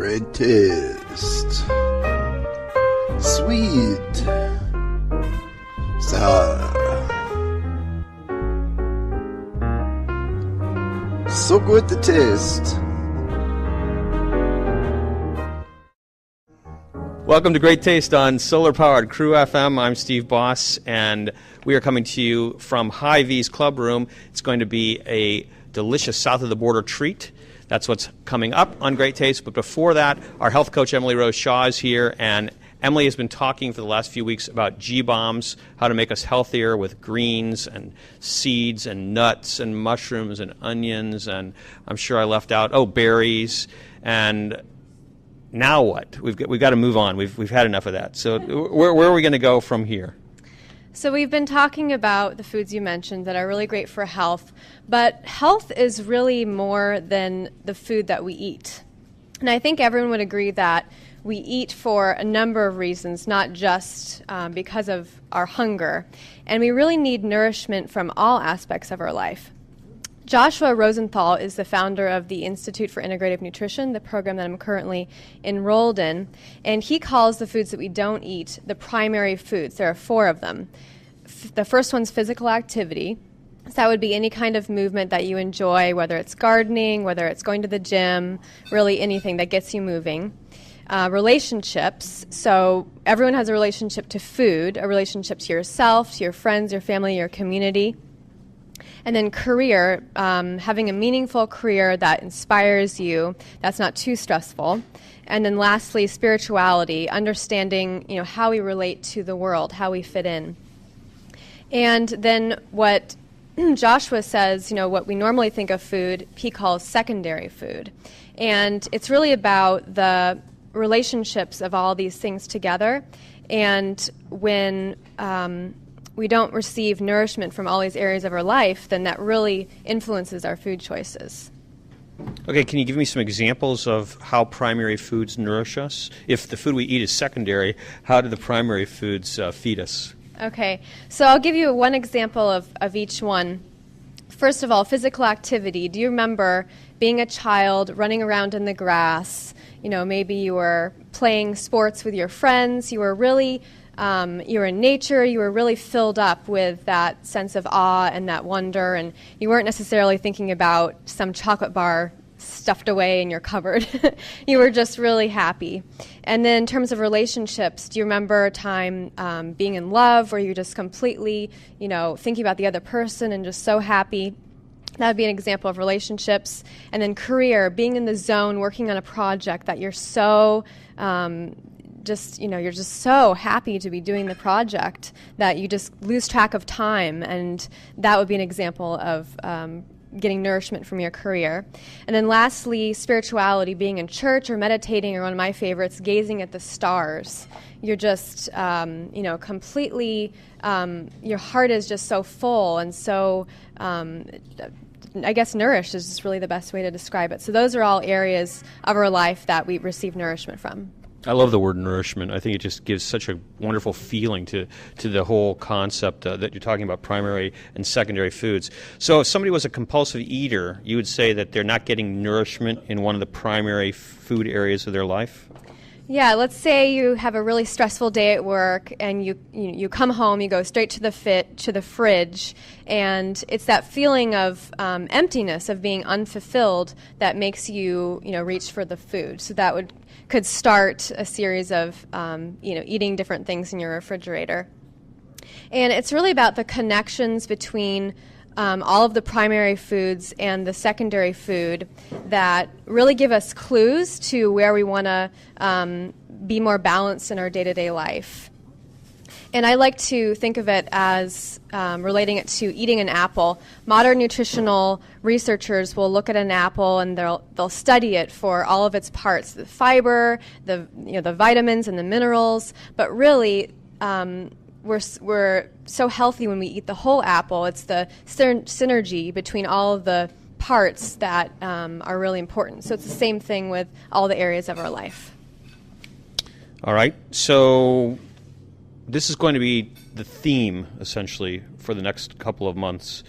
Great taste. Sweet. Sour. So good to taste. Welcome to Great Taste on Solar Powered Crew FM. I'm Steve Boss, and we are coming to you from Hy-Vee's Club Room. It's going to be a delicious south of the border treat. That's what's coming up on Great Taste. But before that, our health coach Emily Rose Shaw is here, and Emily has been talking for the last few weeks about G-bombs, how to make us healthier with greens and seeds and nuts and mushrooms and onions, and I'm sure I left out, berries. And now what? We've got to move on. We've had enough of that. So where are we going to go from here? So we've been talking about the foods you mentioned that are really great for health, but health is really more than the food that we eat. And I think everyone would agree that we eat for a number of reasons, not just because of our hunger. And we really need nourishment from all aspects of our life. Joshua Rosenthal is the founder of the Institute for Integrative Nutrition, the program that I'm currently enrolled in, and he calls the foods that we don't eat the primary foods. There are 4 of them. The first one's physical activity. So that would be any kind of movement that you enjoy, whether it's gardening, whether it's going to the gym, really anything that gets you moving. Relationships. So everyone has a relationship to food, a relationship to yourself, to your friends, your family, your community. And then career, having a meaningful career that inspires you, that's not too stressful. And then lastly, spirituality, understanding, how we relate to the world, how we fit in. And then what Joshua says, what we normally think of food, he calls secondary food. And it's really about the relationships of all these things together. And when we don't receive nourishment from all these areas of our life, then that really influences our food choices. Okay, can you give me some examples of how primary foods nourish us? If the food we eat is secondary, how do the primary foods feed us? Okay, so I'll give you one example of each one. First of all, physical activity. Do you remember being a child, running around in the grass? Maybe you were playing sports with your friends. You were really you were in nature, you were really filled up with that sense of awe and that wonder, and you weren't necessarily thinking about some chocolate bar stuffed away in your cupboard. You were just really happy. And then in terms of relationships, do you remember a time being in love where you're just completely, thinking about the other person and just so happy? That would be an example of relationships. And then career, being in the zone, working on a project that you're so you're just so happy to be doing the project that you just lose track of time, and that would be an example of getting nourishment from your career. And then lastly, spirituality, being in church or meditating, or one of my favorites, gazing at the stars. You're just, completely, your heart is just so full and so, I guess nourished is just really the best way to describe it. So those are all areas of our life that we receive nourishment from. I love the word nourishment. I think it just gives such a wonderful feeling to the whole concept that you're talking about primary and secondary foods. So if somebody was a compulsive eater, you would say that they're not getting nourishment in one of the primary food areas of their life? Yeah, let's say you have a really stressful day at work and you come home, you go straight to the fridge, and it's that feeling of emptiness, of being unfulfilled, that makes you reach for the food. So that could start a series of eating different things in your refrigerator. And it's really about the connections between all of the primary foods and the secondary food that really give us clues to where we want to be more balanced in our day-to-day life. And I like to think of it as relating it to eating an apple. Modern nutritional researchers will look at an apple and they'll study it for all of its parts, the fiber, the vitamins and the minerals. But really, we're so healthy when we eat the whole apple. It's the synergy between all of the parts that are really important. So it's the same thing with all the areas of our life. All right. So this is going to be the theme, essentially, for the next couple of months.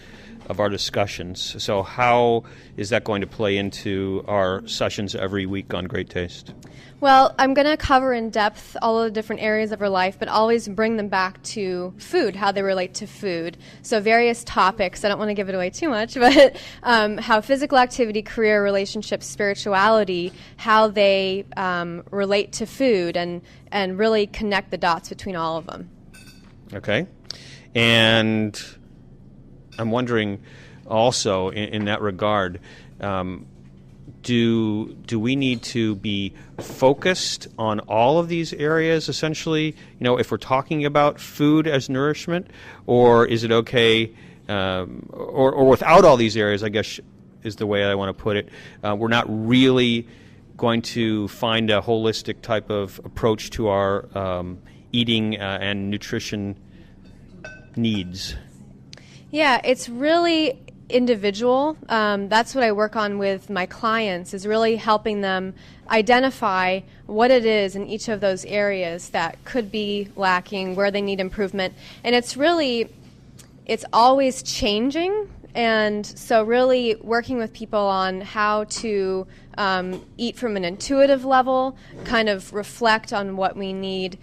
of our discussions. So how is that going to play into our sessions every week on Great Taste? Well, I'm going to cover in depth all of the different areas of our life, but always bring them back to food, how they relate to food. So various topics, I don't want to give it away too much, but how physical activity, career, relationships, spirituality, how they relate to food, and really connect the dots between all of them. Okay. And I'm wondering also in that regard, do we need to be focused on all of these areas essentially, if we're talking about food as nourishment, or is it okay, or without all these areas, I guess is the way I want to put it, we're not really going to find a holistic type of approach to our eating and nutrition needs? Yeah, it's really individual. That's what I work on with my clients, is really helping them identify what it is in each of those areas that could be lacking, where they need improvement. And it's always changing. And so really working with people on how to eat from an intuitive level, kind of reflect on what we need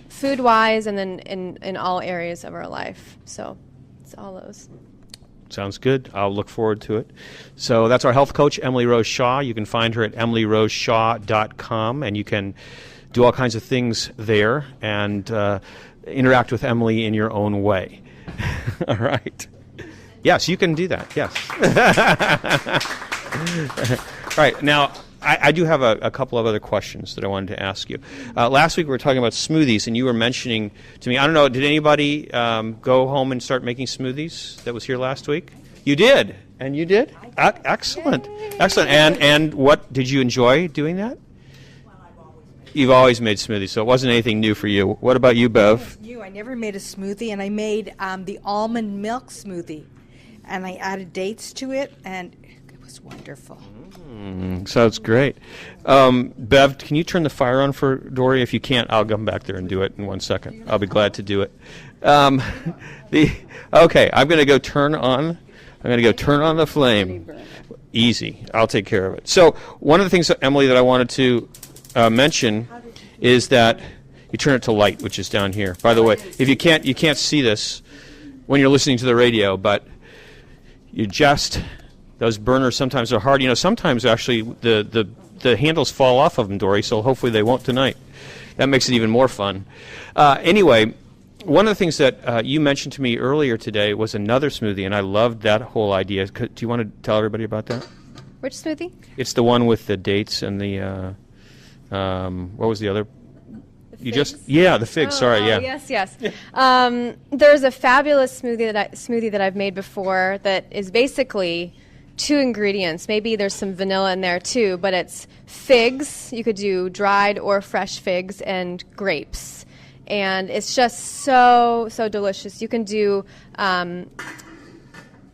food-wise, and then in all areas of our life. So it's all those. Sounds good. I'll look forward to it. So that's our health coach, Emily Rose Shaw. You can find her at emilyroseshaw.com, and you can do all kinds of things there and interact with Emily in your own way. All right. Yes, you can do that. Yes. All right. Now, I do have a couple of other questions that I wanted to ask you. Last week we were talking about smoothies, and you were mentioning to me, I don't know, did anybody go home and start making smoothies that was here last week? You did? And you did? Excellent. Excellent. And what, did you enjoy doing that? You've always made smoothies, so it wasn't anything new for you. What about you, Bev? I never made a smoothie, and I made the almond milk smoothie. And I added dates to it, and it was wonderful. Sounds great. Bev, can you turn the fire on for Dory? If you can't, I'll come back there and do it in 1 second. I'll be glad to do it. Okay, I'm going to go turn on the flame. Easy. I'll take care of it. So one of the things, Emily, that I wanted to mention is that you turn it to light, which is down here. By the way, if you can't see this when you're listening to the radio, but those burners sometimes are hard. Sometimes actually the handles fall off of them, Dory, so hopefully they won't tonight. That makes it even more fun. Anyway, one of the things that you mentioned to me earlier today was another smoothie, and I loved that whole idea. Do you want to tell everybody about that? Which smoothie? It's the one with the dates and the, what was the other? The figs. Sorry, yeah. Yes. There's a fabulous smoothie that I've made before that is basically 2 ingredients. Maybe there's some vanilla in there too, but it's figs. You could do dried or fresh figs, and grapes, and it's just so delicious. You can do I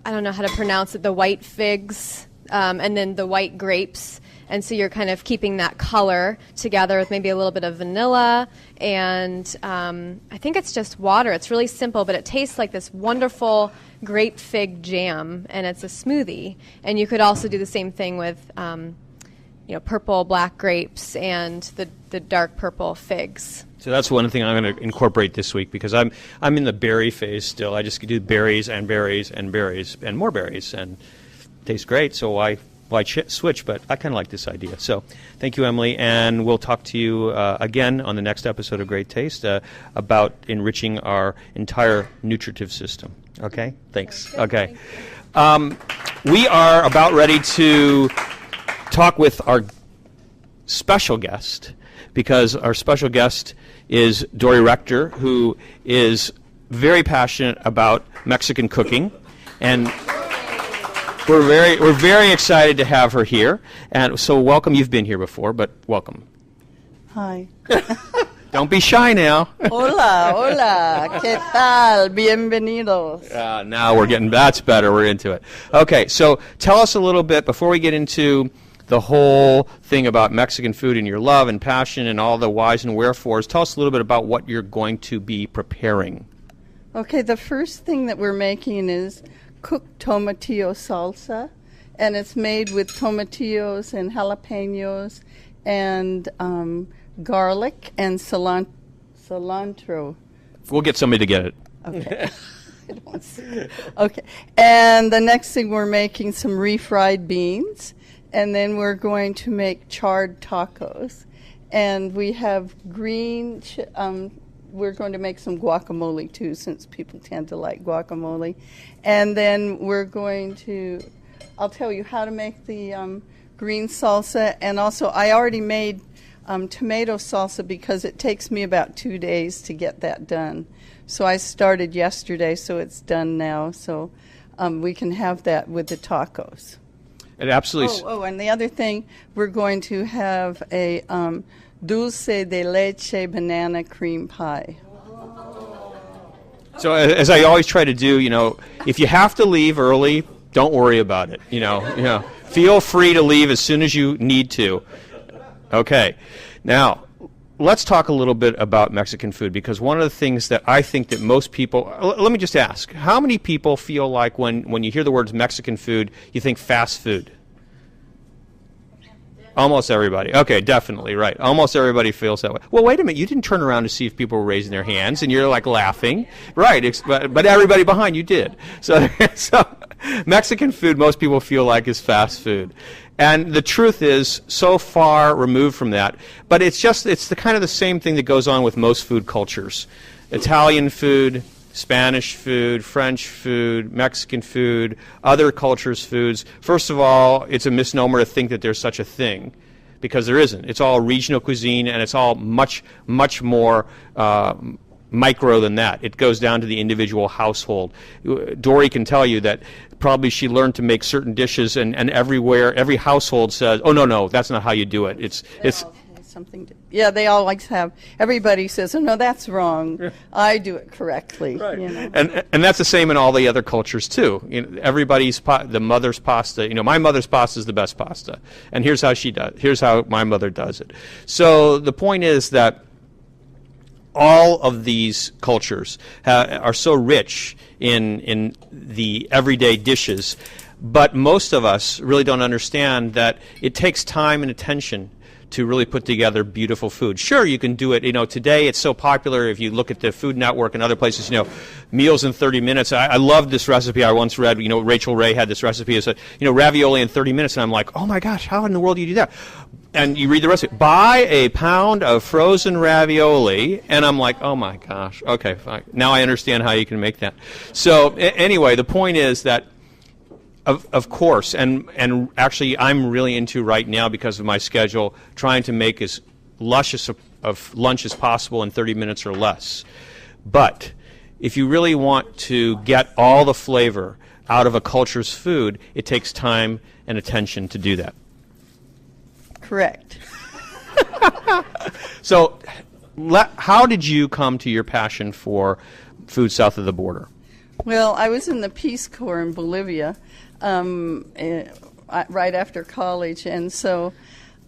don't know how to pronounce it, the white figs, and then the white grapes. And so you're kind of keeping that color together with maybe a little bit of vanilla, and I think it's just water. It's really simple, but it tastes like this wonderful grape fig jam, and it's a smoothie. And you could also do the same thing with purple, black grapes and the dark purple figs. So that's one thing I'm going to incorporate this week, because I'm in the berry phase still. I just do berries and berries and berries and more berries, and it tastes great. So why switch? But I kind of like this idea. So thank you, Emily, and we'll talk to you again on the next episode of Great Taste about enriching our entire nutritive system. Okay? Thanks. Okay. We are about ready to talk with our special guest, because our special guest is Dory Rector, who is very passionate about Mexican cooking, and we're very excited to have her here. And so welcome. You've been here before, but welcome. Hi. Don't be shy now. Hola. ¿Qué tal? Bienvenidos. Now that's better. We're into it. Okay, so tell us a little bit, before we get into the whole thing about Mexican food and your love and passion and all the whys and wherefores, tell us a little bit about what you're going to be preparing. Okay, the first thing that we're making is cooked tomatillo salsa, and it's made with tomatillos and jalapenos and garlic and cilantro. We'll get somebody to get it. Okay. I don't want to see it. Okay. And the next thing, we're making some refried beans, and then we're going to make charred tacos. And we have we're going to make some guacamole too, since people tend to like guacamole. And then we're going to, I'll tell you how to make the green salsa. And also, I already made tomato salsa because it takes me about 2 days to get that done. So I started yesterday, so it's done now. So we can have that with the tacos. It absolutely. And the other thing, we're going to have a dulce de leche banana cream pie. So as I always try to do, if you have to leave early, don't worry about it. Feel free to leave as soon as you need to. Okay. Now, let's talk a little bit about Mexican food, because one of the things that I think that most people, let me just ask, how many people feel like when you hear the words Mexican food, you think fast food? Almost everybody. Okay, definitely, right. Almost everybody feels that way. Well, wait a minute. You didn't turn around to see if people were raising their hands, and you're like laughing. Right, but everybody behind you did. So Mexican food, most people feel like is fast food. And the truth is, so far removed from that. But it's the kind of the same thing that goes on with most food cultures. Italian food, Spanish food, French food, Mexican food, other cultures' foods. First of all, it's a misnomer to think that there's such a thing, because there isn't. It's all regional cuisine, and it's all much, much more micro than that. It goes down to the individual household. Dory can tell you that probably she learned to make certain dishes, and every household says, "Oh no, that's not how you do it." It's something to, they always have. Everybody says, "Oh no, that's wrong. I do it correctly." Right. And that's the same in all the other cultures too. Everybody's the mother's pasta. My mother's pasta is the best pasta, and here's how she does. Here's how my mother does it. So the point is that all of these cultures are so rich in the everyday dishes, but most of us really don't understand that it takes time and attention to really put together beautiful food. Sure, you can do it. Today it's so popular. If you look at the Food Network and other places, meals in 30 minutes. I love this recipe I once read. Rachel Ray had this recipe. It's ravioli in 30 minutes, and I'm like, oh my gosh, how in the world do you do that? And you read the recipe. Buy a pound of frozen ravioli, and I'm like, oh my gosh, okay, fine. Now I understand how you can make that. So anyway, the point is that Of course, and actually I'm really into right now, because of my schedule, trying to make as luscious of lunch as possible in 30 minutes or less. But if you really want to get all the flavor out of a culture's food, it takes time and attention to do that. Correct. So how did you come to your passion for food south of the border? Well, I was in the Peace Corps in Bolivia right after college, and so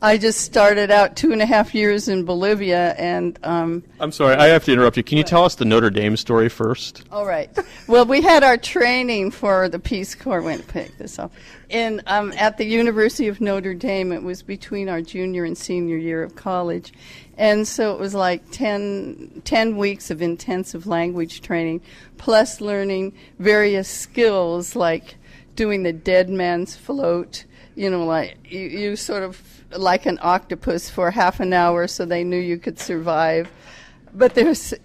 I just started out 2.5 years in Bolivia, and I'm sorry, I have to interrupt you. Can you tell us the Notre Dame story first? All right. Well, we had our training for the Peace Corps. Wait, pick this up. At the University of Notre Dame. It was between our junior and senior year of college, and so it was like 10 weeks of intensive language training, plus learning various skills like doing the dead man's float. Like you sort of like an octopus for half an hour, so they knew you could survive. But there's,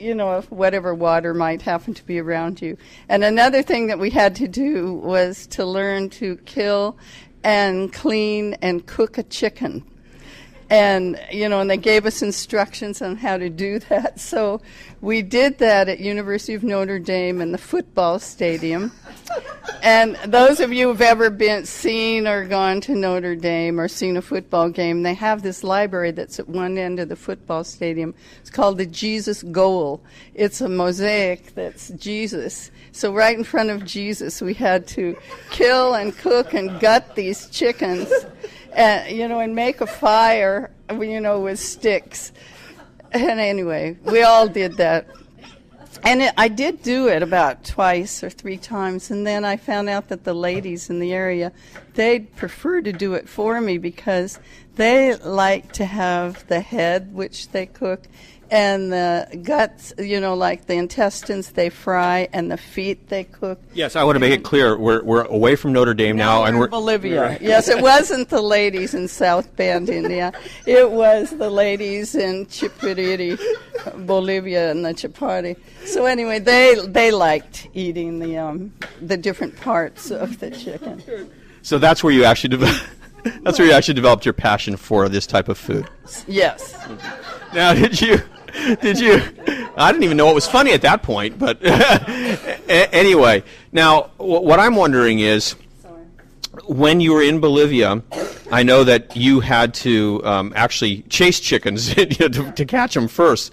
whatever water might happen to be around you. And another thing that we had to do was to learn to kill and clean and cook a chicken. And, and they gave us instructions on how to do that. So we did that at University of Notre Dame in the football stadium. And those of you who've ever seen or gone to Notre Dame or seen a football game, they have this library that's at one end of the football stadium. It's called the Jesus Goal. It's a mosaic that's Jesus. So right in front of Jesus, we had to kill and cook and gut these chickens. And make a fire, with sticks. And anyway, we all did that. And I did do it about twice or three times, and then I found out that the ladies in the area, they'd prefer to do it for me because they like to have the head, which they cook, and the guts, like the intestines they fry, and the feet they cook. Yes, I want to make it clear. We're away from Notre Dame now, and we're we're in Bolivia. Yes, it wasn't the ladies in South Bend, India. It was the ladies in Chipiriri, Bolivia, and the Chapati. So anyway, they liked eating the different parts of the chicken. So that's where you actually developed your passion for this type of food. Yes. Now, did you? I didn't even know what was funny at that point, but anyway. Now, what I'm wondering is, when you were in Bolivia, I know that you had to actually chase chickens to catch them first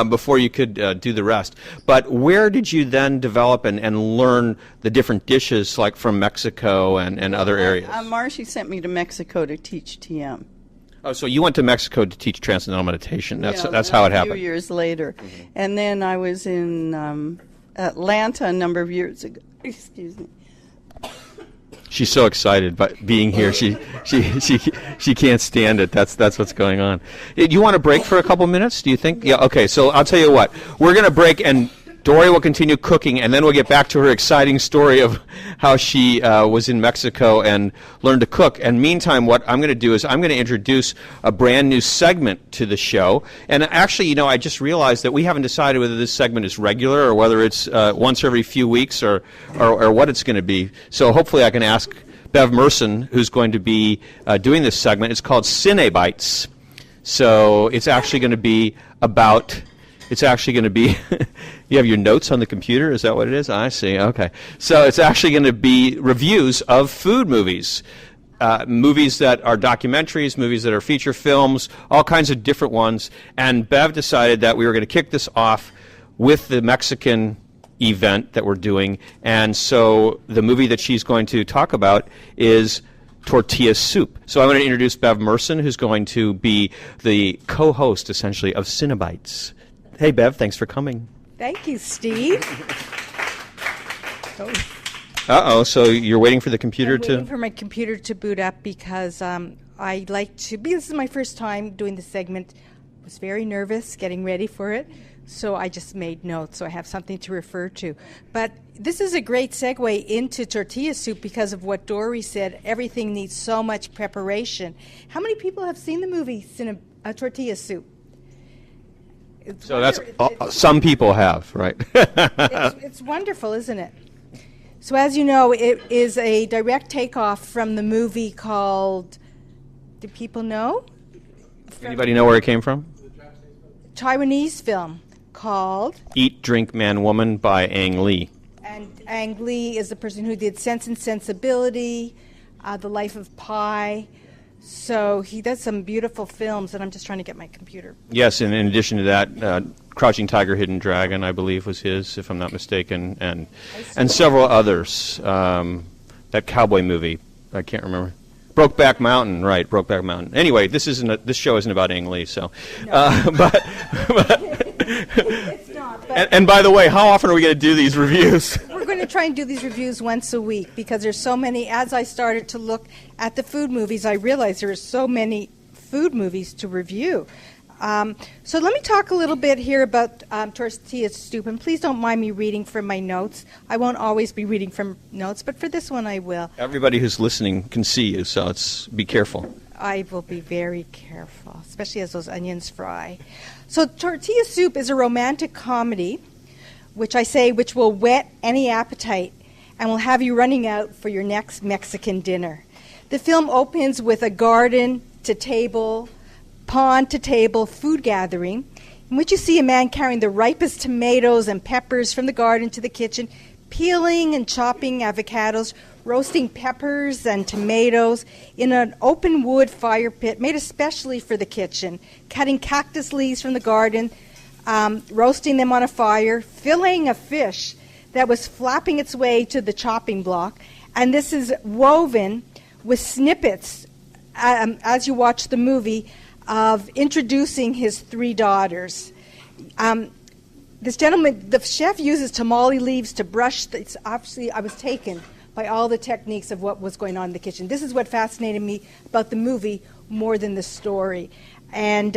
before you could do the rest. But where did you then develop and learn the different dishes, like from Mexico and other areas? Marcy sent me to Mexico to teach TM. Oh, so you went to Mexico to teach Transcendental Meditation. That's how it happened. A few years later. Mm-hmm. And then I was in Atlanta a number of years ago. Excuse me. She's so excited by being here. She can't stand it. That's what's going on. Do you want to break for a couple minutes? Do you think? Yeah. Okay. So I'll tell you what. We're going to break, and Dory will continue cooking, and then we'll get back to her exciting story of how she was in Mexico and learned to cook. And meantime, what I'm going to do is I'm going to introduce a brand new segment to the show. And actually, I just realized that we haven't decided whether this segment is regular or whether it's once every few weeks or what it's going to be. So hopefully I can ask Bev Merson, who's going to be doing this segment. It's called Cinebites. So it's actually going to be about... It's actually going to be, you have your notes on the computer? Is that what it is? I see. Okay. So it's actually going to be reviews of food movies. Movies that are documentaries, movies that are feature films, all kinds of different ones. And Bev decided that we were going to kick this off with the Mexican event that we're doing. And so the movie that she's going to talk about is Tortilla Soup. So I'm going to introduce Bev Merson, who's going to be the co-host, essentially, of Cinebites. Hey, Bev, thanks for coming. Thank you, Steve. Uh-oh, so you're waiting for the computer I'm waiting for my computer to boot up because I like to be, this is my first time doing the segment. I was very nervous getting ready for it, so I just made notes so I have something to refer to. But this is a great segue into Tortilla Soup because of what Dory said. Everything needs so much preparation. How many people have seen the movie Tortilla Soup? So that's some people have, right? It's wonderful, isn't it? So as you know, it is a direct takeoff from the movie called, do people know? Anybody know where it came from? Taiwanese film called Eat, Drink, Man, Woman by Ang Lee. And Ang Lee is the person who did Sense and Sensibility, The Life of Pi. So he does some beautiful films, and I'm just trying to get my computer. Yes, and in addition to that, Crouching Tiger, Hidden Dragon, I believe, was his, if I'm not mistaken, and several others. That cowboy movie, I can't remember. Brokeback Mountain, right? Brokeback Mountain. Anyway, this show isn't about Ang Lee, so. No. But it's not. But and by the way, how often are we going to do these reviews? We're going to try and do these reviews once a week because there's so many. As I started to look at the food movies, I realized there are so many food movies to review. So let me talk a little bit here about Tortilla Soup, and please don't mind me reading from my notes. I won't always be reading from notes, but for this one I will. Everybody who's listening can see you, so be careful. I will be very careful, especially as those onions fry. So Tortilla Soup is a romantic comedy, which will whet any appetite and will have you running out for your next Mexican dinner. The film opens with a garden-to-table, pond-to-table food gathering in which you see a man carrying the ripest tomatoes and peppers from the garden to the kitchen, peeling and chopping avocados, roasting peppers and tomatoes in an open wood fire pit made especially for the kitchen, cutting cactus leaves from the garden, roasting them on a fire, filleting a fish that was flapping its way to the chopping block, and this is woven with snippets, as you watch the movie, of introducing his three daughters. this gentleman, the chef uses tamale leaves to brush. It's obviously, I was taken by all the techniques of what was going on in the kitchen. This is what fascinated me about the movie more than the story. And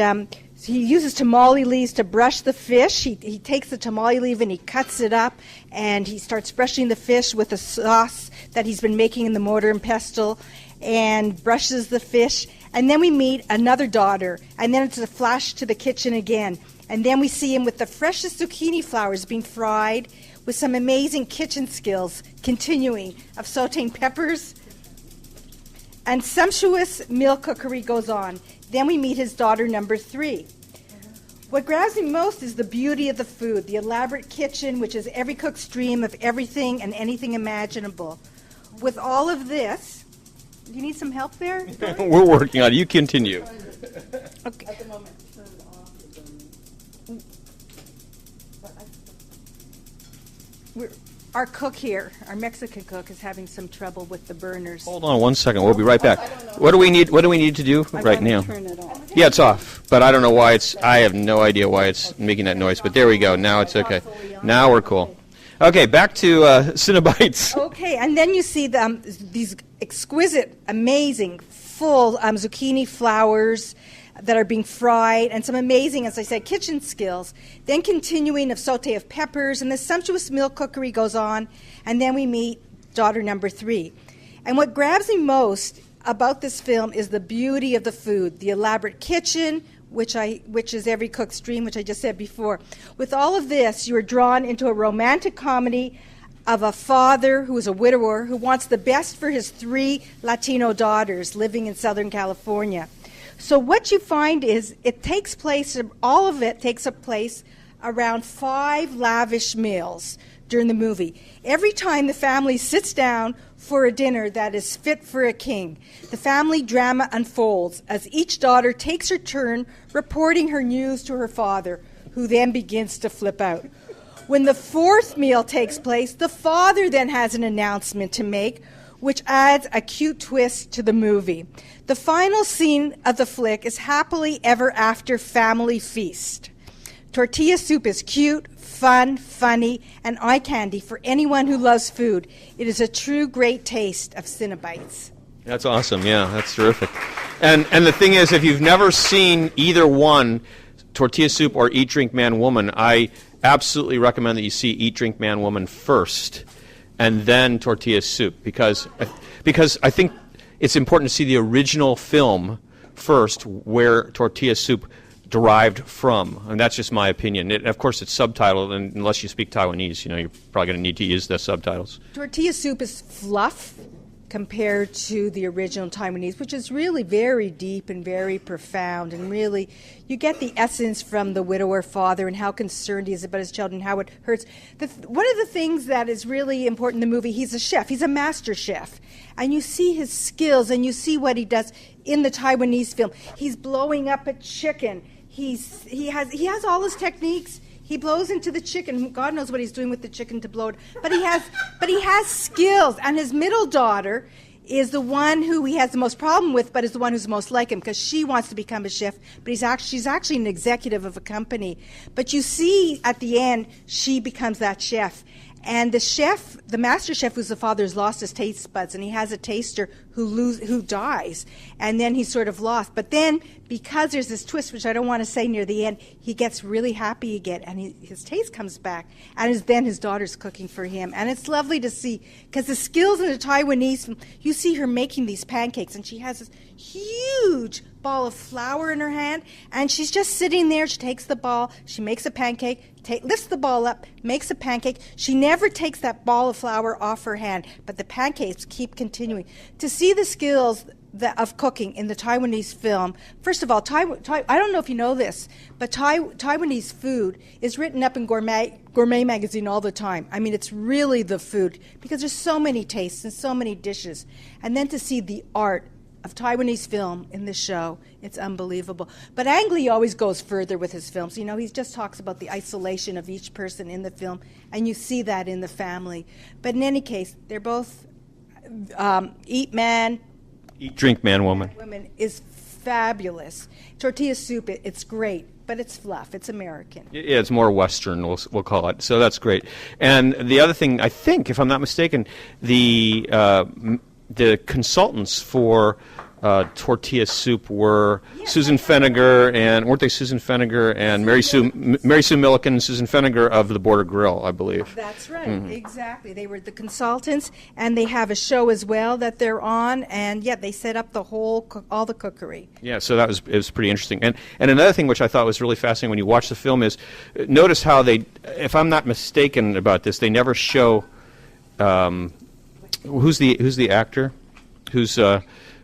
he uses tamale leaves to brush the fish. He takes the tamale leaf and he cuts it up, and he starts brushing the fish with a sauce that he's been making in the mortar and pestle, and brushes the fish. And then we meet another daughter, and then it's a flash to the kitchen again. And then we see him with the freshest zucchini flowers being fried, with some amazing kitchen skills continuing of sauteing peppers. And sumptuous meal cookery goes on. Then we meet his daughter number 3. What grabs me most is the beauty of the food, the elaborate kitchen, which is every cook's dream of everything and anything imaginable. With all of this, do you need some help there? We're working on it. You continue. Okay. At the moment, turn off. Our cook here, our Mexican cook, is having some trouble with the burners. Hold on 1 second. We'll be right back. What do we need? What do we need to do right now? Turn it off. Yeah, it's off, but I don't know why it's. I have no idea why it's making that noise. But there we go. Now it's okay. Now we're cool. Okay, back to Cinnabites. Okay, and then you see these exquisite, amazing, full zucchini flowers that are being fried, and some amazing, as I said, kitchen skills. Then continuing of saute of peppers, and the sumptuous meal cookery goes on, and then we meet daughter number 3. And what grabs me most about this film is the beauty of the food, the elaborate kitchen, which is every cook's dream, which I just said before. With all of this, you are drawn into a romantic comedy of a father who is a widower who wants the best for his 3 Latino daughters living in Southern California. So what you find is all of it takes place around 5 lavish meals during the movie. Every time the family sits down for a dinner that is fit for a king, the family drama unfolds as each daughter takes her turn reporting her news to her father, who then begins to flip out. When the 4th meal takes place, the father then has an announcement to make, which adds a cute twist to the movie. The final scene of the flick is happily ever after family feast. Tortilla soup is cute, fun, funny, and eye candy for anyone who loves food. It is a true great taste of Cinnabites. That's awesome. Yeah, that's terrific. And the thing is, if you've never seen either one, Tortilla Soup or Eat, Drink, Man, Woman, I absolutely recommend that you see Eat, Drink, Man, Woman first, and then Tortilla Soup, because I think it's important to see the original film first, where Tortilla Soup derived from, and that's just my opinion. Of course, it's subtitled, and unless you speak Taiwanese, you're probably going to need to use the subtitles. Tortilla soup is fluff compared to the original Taiwanese, which is really very deep and very profound, and really you get the essence from the widower father and how concerned he is about his children, how it hurts. One of the things that is really important in the movie, he's a chef, he's a master chef, and you see his skills and you see what he does in the Taiwanese film. He's blowing up a chicken. He has all his techniques. He blows into the chicken. God knows what he's doing with the chicken to blow it. But he has skills. And his middle daughter is the one who he has the most problem with, but is the one who's most like him, because she wants to become a chef. But she's actually an executive of a company. But you see at the end, she becomes that chef. And the chef, the master chef, who's the father, has lost his taste buds, and he has a taster who dies, and then he's sort of lost. But then, because there's this twist, which I don't want to say near the end, he gets really happy again, and his taste comes back, and then his daughter's cooking for him. And it's lovely to see, because the skills in the Taiwanese, you see her making these pancakes, and she has this huge ball of flour in her hand, and she's just sitting there. She takes the ball, she makes a pancake, lifts the ball up, makes a pancake. She never takes that ball of flour off her hand, but the pancakes keep continuing. To see the skills of cooking in the Taiwanese film, first of all, I don't know if you know this, but Taiwanese food is written up in gourmet magazine all the time. I mean, it's really the food, because there's so many tastes and so many dishes. And then to see the art of Taiwanese film in this show, it's unbelievable. But Ang Lee always goes further with his films. You know, he just talks about the isolation of each person in the film, and you see that in the family. But in any case, they're both Eat, Drink, Man, Woman is fabulous. Tortilla soup, it's great, but it's fluff. It's American. Yeah, it's more Western, we'll call it. So that's great. And the other thing, I think, if I'm not mistaken, the consultants for tortilla soup were Susan Feniger, and weren't they Susan Feniger and Mary Sue Milliken and Susan Feniger of the Border Grill, I believe. That's right, exactly. They were the consultants, and they have a show as well that they're on, and they set up the whole all the cookery. Yeah, so it was pretty interesting. And another thing which I thought was really fascinating when you watch the film is notice how they, if I'm not mistaken about this, they never show who's the actor, who's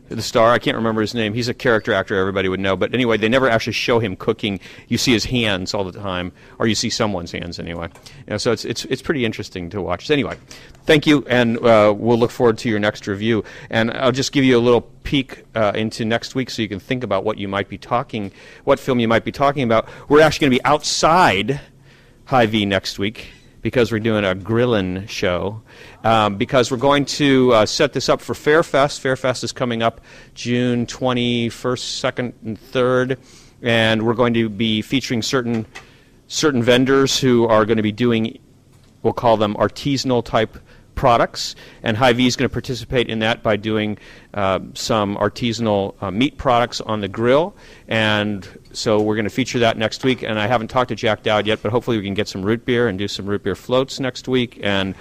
the star. I can't remember his name. He's a character actor everybody would know. But anyway, they never actually show him cooking. You see his hands all the time, or you see someone's hands anyway. So it's pretty interesting to watch. So anyway, thank you, and we'll look forward to your next review. And I'll just give you a little peek into next week so you can think about what film you might be talking about. We're actually going to be outside Hy-Vee next week, because we're doing a grillin' show, because we're going to set this up for Fairfest. Fairfest is coming up June 21st, 2nd, and 3rd, and we're going to be featuring certain vendors who are going to be doing, we'll call them artisanal type products, and Hy-Vee is going to participate in that by doing some artisanal meat products on the grill, and so we're going to feature that next week. And I haven't talked to Jack Dowd yet, but hopefully we can get some root beer and do some root beer floats next week, and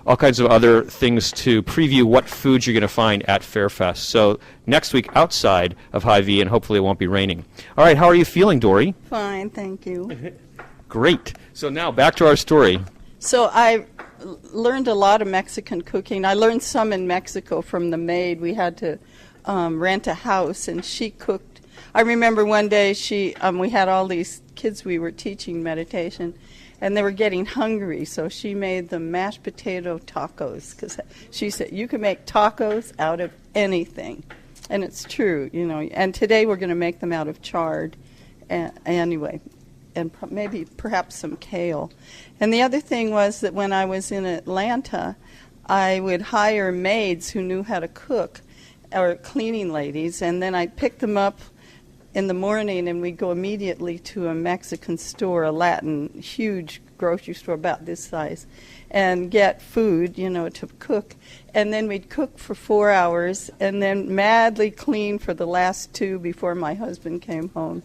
all kinds of other things to preview what foods you're going to find at Fairfest. So next week outside of Hy-Vee, and hopefully it won't be raining. All right, how are you feeling, Dory? Fine, thank you. Great. So now back to our story. So I learned a lot of Mexican cooking. I learned some in Mexico from the maid. We had to rent a house, and she cooked. I remember one day we had all these kids we were teaching meditation, and they were getting hungry, so she made them mashed potato tacos, because she said, you can make tacos out of anything. And it's true, And today we're going to make them out of chard, anyway, and perhaps some kale. And the other thing was that when I was in Atlanta, I would hire maids who knew how to cook, or cleaning ladies, and then I'd pick them up in the morning, and we'd go immediately to a Mexican store, a Latin, huge grocery store about this size, and get food, to cook. And then we'd cook for 4 hours, and then madly clean for the last 2 before my husband came home.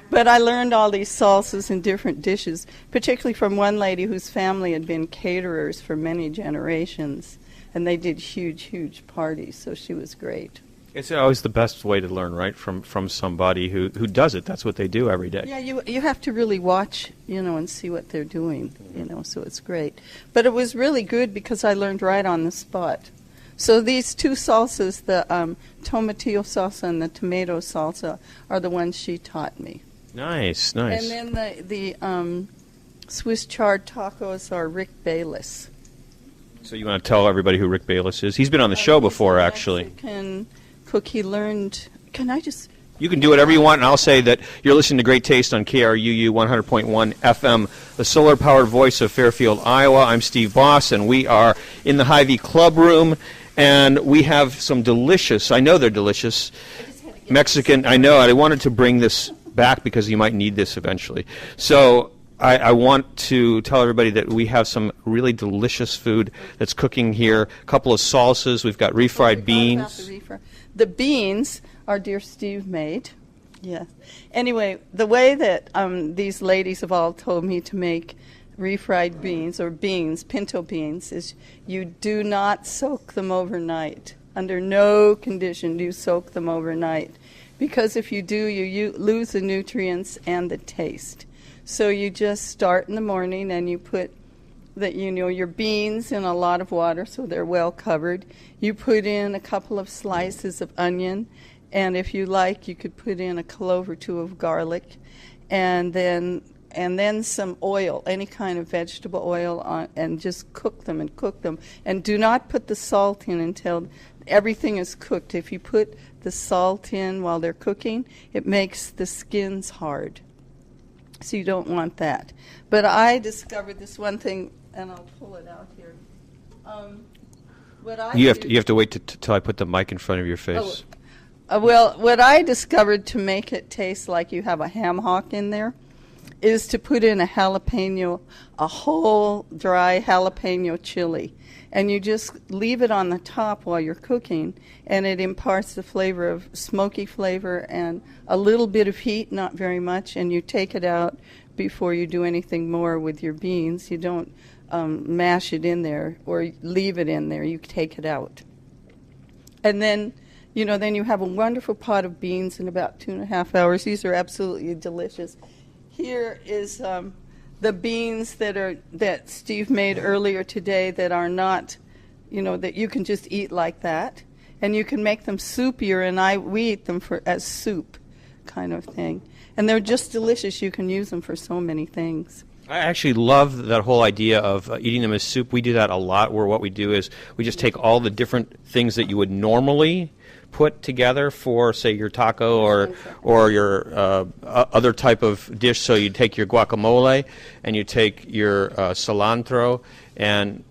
But I learned all these salsas and different dishes, particularly from one lady whose family had been caterers for many generations, and they did huge, huge parties, so she was great. It's always the best way to learn, right, from somebody who does it. That's what they do every day. Yeah, you have to really watch, and see what they're doing, so it's great. But it was really good because I learned right on the spot. So these 2 salsas, the tomatillo salsa and the tomato salsa, are the ones she taught me. Nice. And then the Swiss chard tacos are Rick Bayless. So you want to tell everybody who Rick Bayless is? He's been on the show before, actually. Mexican cook. He learned. Can I just? You can do whatever you want, and I'll say that you're listening to Great Taste on KRUU 100.1 FM, the solar-powered voice of Fairfield, Iowa. I'm Steve Boss, and we are in the Hy-Vee Club Room, and we have some delicious, I know they're delicious, Mexican. I know, I wanted to bring this back because you might need this eventually. So I want to tell everybody that we have some really delicious food that's cooking here. A couple of salsas. We've got refried beans. The beans are dear Steve made. Yeah. Anyway, the way that these ladies have all told me to make refried beans, or beans, pinto beans, is you do not soak them overnight. Under no condition do you soak them overnight. Because if you do, you lose the nutrients and the taste. So you just start in the morning and you put your beans in a lot of water so they're well covered. You put in a couple of slices of onion, and if you like, you could put in a clove or 2 of garlic, and then some oil, any kind of vegetable oil, on, and just cook them. And do not put the salt in until everything is cooked. If you put the salt in while they're cooking, it makes the skins hard. So you don't want that. But I discovered this one thing, and I'll pull it out here. You have to wait till I put the mic in front of your face. Well, what I discovered to make it taste like you have a ham hock in there is to put in a whole dry jalapeno chili. And you just leave it on the top while you're cooking, and it imparts the flavor of smoky flavor and a little bit of heat, not very much, and you take it out before you do anything more with your beans. You don't mash it in there or leave it in there. You take it out. And then, then you have a wonderful pot of beans in about 2.5 hours. These are absolutely delicious. Here is the beans that Steve made earlier today that are not, that you can just eat like that. And you can make them soupier, and we eat them as soup kind of thing. And they're just delicious. You can use them for so many things. I actually love that whole idea of eating them as soup. We do that a lot, where what we do is we just take all the different things that you would normally put together for, say, your taco or your other type of dish. So you take your guacamole and you take your cilantro and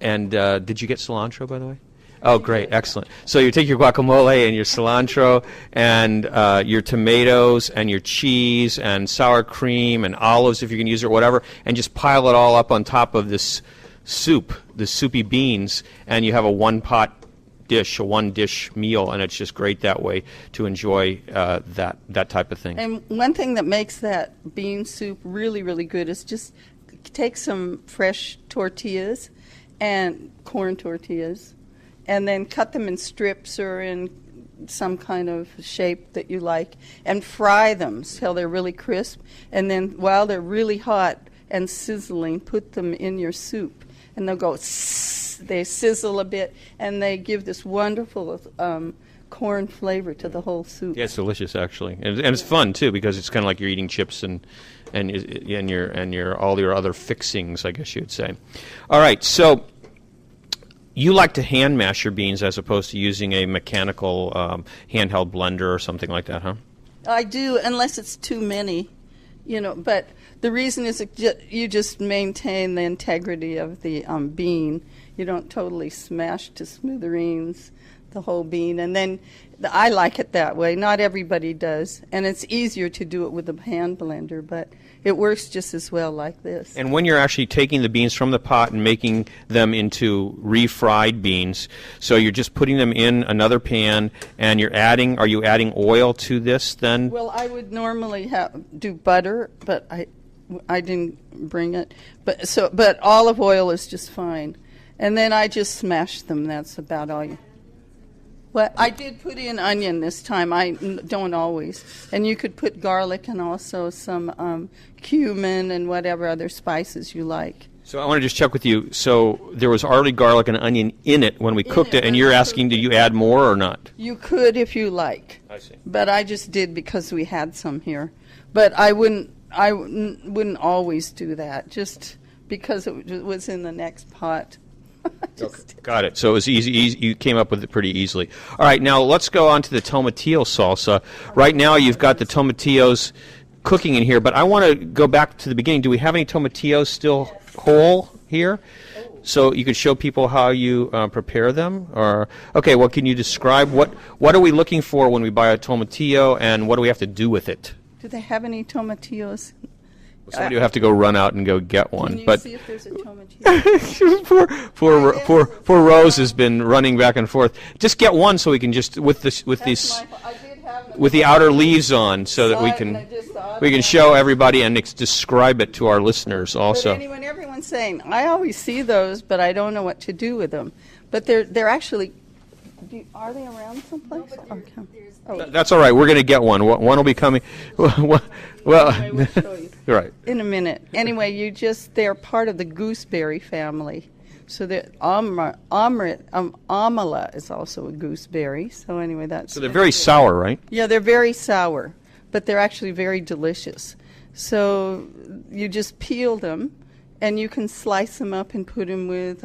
did you get cilantro, by the way? Oh, great, excellent. So you take your guacamole and your cilantro and your tomatoes and your cheese and sour cream and olives, if you can use it, or whatever, and just pile it all up on top of this soup, the soupy beans, and you have a one-pot dish, a one-dish meal, and it's just great that way to enjoy that type of thing. And one thing that makes that bean soup really, really good is just take some fresh tortillas and corn tortillas, and then cut them in strips or in some kind of shape that you like, and fry them till they're really crisp. And then while they're really hot and sizzling, put them in your soup, and they'll go they sizzle a bit, and they give this wonderful corn flavor to the whole soup. Yeah, it's delicious, actually, and it's fun too, because it's kind of like you're eating chips and your all your other fixings, I guess you'd say. All right, so you like to hand mash your beans as opposed to using a mechanical handheld blender or something like that, huh? I do, unless it's too many, But the reason is you just maintain the integrity of the bean. You don't totally smash to smithereens the whole bean. And then I like it that way. Not everybody does. And it's easier to do it with a hand blender, but it works just as well like this. And when you're actually taking the beans from the pot and making them into refried beans, so you're just putting them in another pan, and are you adding oil to this then? Well, I would normally do butter, but I didn't bring it. But olive oil is just fine. And then I just smash them. That's about all you. Well, I did put in onion this time. I don't always. And you could put garlic and also some cumin and whatever other spices you like. So I want to just check with you. So there was already garlic and onion in it when we cooked it, and you're asking, did you add more or not? You could if you like. I see. But I just did because we had some here. But I wouldn't always do that, just because it was in the next pot. Okay. Got it. So it was easy. You came up with it pretty easily. All right, now let's go on to the tomatillo salsa. Right now you've got the tomatillos cooking in here, but I want to go back to the beginning. Do we have any tomatillos still whole here? So you could show people how you prepare them? Or okay, well, can you describe what are we looking for when we buy a tomatillo, and what do we have to do with it? Do they have any tomatillos? Somebody will have to go run out and go get one. Can you but see if there's a tomatillo? poor Rose has been running back and forth. Just get one so we can just with the outer leaves on, so that we can show everybody and describe it to our listeners also. But everyone's saying, I always see those, but I don't know what to do with them. But they're actually. Are they around someplace? That's all right. We're going to get one. One will be coming. Well, anyway, we'll show you. Right. In a minute. Anyway, they're part of the gooseberry family. So the amala is also a gooseberry. So anyway, So they're very sour, right? Yeah, they're very sour, but they're actually very delicious. So you just peel them, and you can slice them up and put them with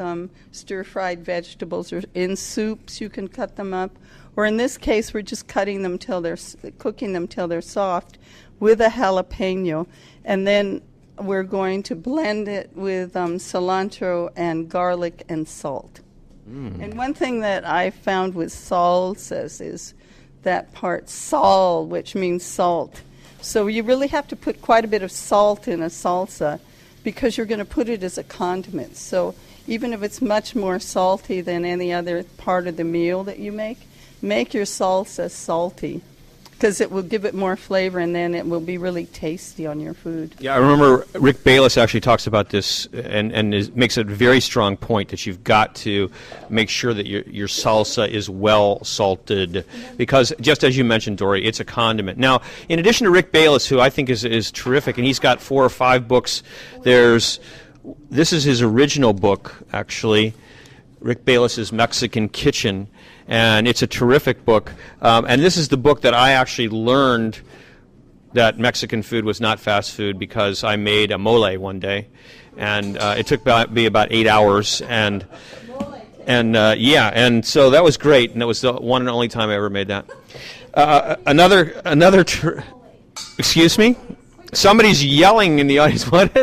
stir-fried vegetables, or in soups you can cut them up. Or in this case, we're just cooking them till they're soft with a jalapeno, and then we're going to blend it with cilantro and garlic and salt. And one thing that I found with salsas is that part sal, which means salt. So you really have to put quite a bit of salt in a salsa because you're going to put it as a condiment. So even if it's much more salty than any other part of the meal that you make your salsa salty because it will give it more flavor, and then it will be really tasty on your food. Yeah, I remember Rick Bayless actually talks about this and makes a very strong point that you've got to make sure that your salsa is well salted because, just as you mentioned, Dory, it's a condiment. Now, in addition to Rick Bayless, who I think is terrific, and he's got 4 or 5 books, this is his original book, actually, Rick Bayless's Mexican Kitchen, and it's a terrific book. And this is the book that I actually learned that Mexican food was not fast food because I made a mole one day, and it took me about 8 hours, and so that was great, and it was the one and only time I ever made that. Excuse me? Somebody's yelling in the audience. What?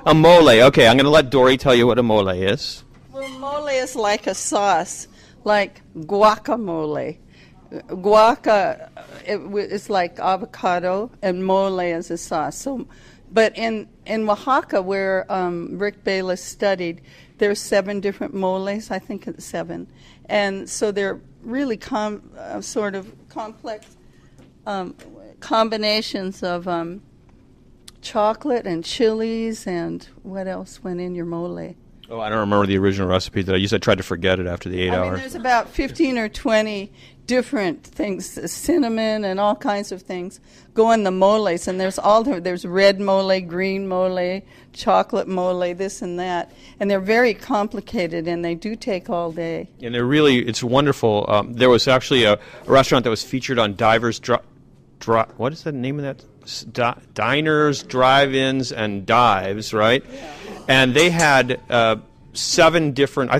A mole. Okay, I'm going to let Dory tell you what a mole is. Well, mole is like a sauce, like guacamole. Guaca is like avocado, and mole is a sauce. So, but in Oaxaca, where Rick Bayless studied, there's 7 different moles. I think it's 7, and so they're really sort of complex combinations of chocolate and chilies, and what else went in your mole? Oh, I don't remember the original recipe that I used. I tried to forget it after the 8 hours. I mean, there's about 15 or 20 different things, cinnamon and all kinds of things go in the moles, and there's red mole, green mole, chocolate mole, this and that, and they're very complicated, and they do take all day. And it's wonderful. There was actually a restaurant that was featured on Divers what is the name of that? Diners, Drive-Ins, and Dives, right? Yeah. And they had 7 different